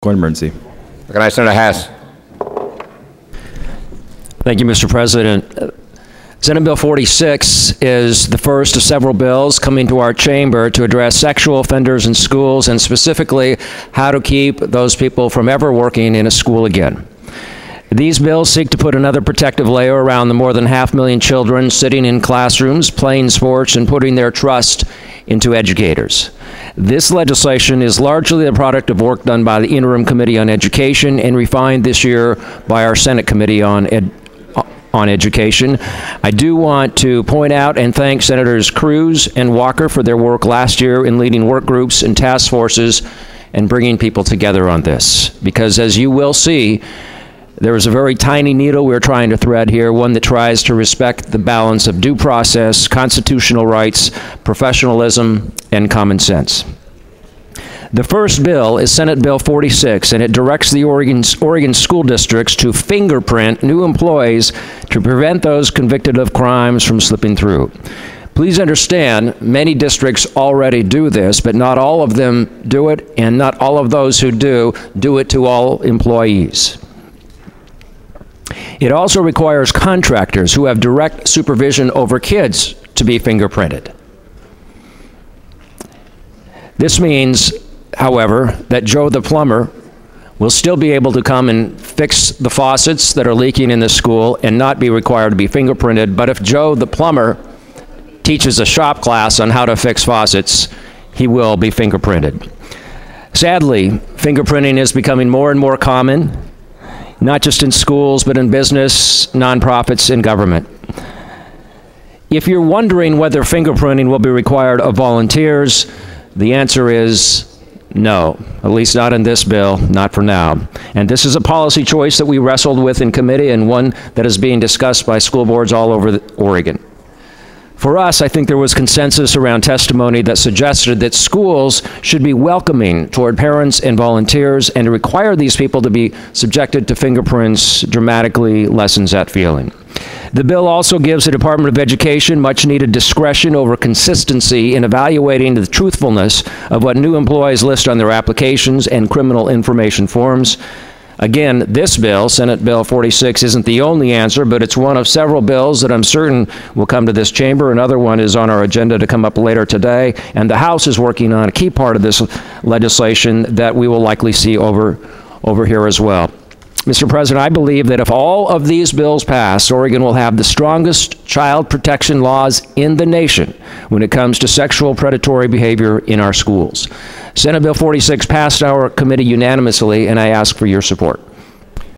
Emergency. Recognize Senator Hass. Thank you, Mr. President. Senate Bill 46 is the first of several bills coming to our chamber to address sexual offenders in schools and specifically how to keep those people from ever working in a school again. These bills seek to put another protective layer around the more than 500,000 children sitting in classrooms, playing sports, and putting their trust into educators. This legislation is largely the product of work done by the Interim Committee on Education and refined this year by our Senate Committee on Education. I do want to point out and thank Senators Cruz and Walker for their work last year in leading work groups and task forces and bringing people together on this. Because as you will see, there is a very tiny needle we're trying to thread here, one that tries to respect the balance of due process, constitutional rights, professionalism, and common sense. The first bill is Senate Bill 46, and it directs the Oregon school districts to fingerprint new employees to prevent those convicted of crimes from slipping through. Please understand, many districts already do this, but not all of them do it, and not all of those who do it to all employees. It also requires contractors who have direct supervision over kids to be fingerprinted. This means, however, that Joe the plumber will still be able to come and fix the faucets that are leaking in the school and not be required to be fingerprinted. But if Joe the plumber teaches a shop class on how to fix faucets, he will be fingerprinted. Sadly, fingerprinting is becoming more and more common, not just in schools, but in business, nonprofits, and government. If you're wondering whether fingerprinting will be required of volunteers, the answer is no, at least not in this bill, not for now. And this is a policy choice that we wrestled with in committee and one that is being discussed by school boards all over Oregon. For us, I think there was consensus around testimony that suggested that schools should be welcoming toward parents and volunteers, and to require these people to be subjected to fingerprints dramatically lessens that feeling. The bill also gives the Department of Education much-needed discretion over consistency in evaluating the truthfulness of what new employees list on their applications and criminal information forms. Again, this bill, Senate Bill 46, isn't the only answer, but it's one of several bills that I'm certain will come to this chamber. Another one is on our agenda to come up later today, and the House is working on a key part of this legislation that we will likely see over here as well. Mr. President, I believe that if all of these bills pass, Oregon will have the strongest child protection laws in the nation when it comes to sexual predatory behavior in our schools. Senate Bill 46 passed our committee unanimously, and I ask for your support.